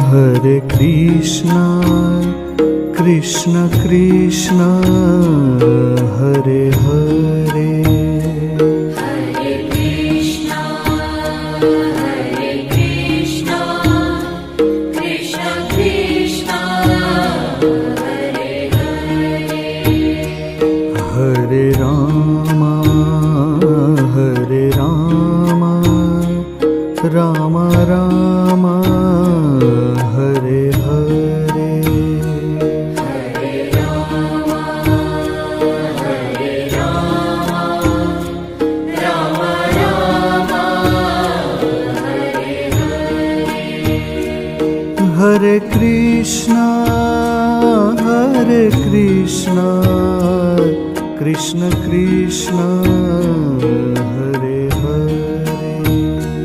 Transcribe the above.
Hare Krishna, Krishna Krishna, Hare Hare, Hare Krishna, Krishna Krishna, Hare Hare, Hare Rama, Rama Rama, Hare Hare, Hare Rama, Rama Rama, Hare Hare, Hare Krishna, Krishna Krishna,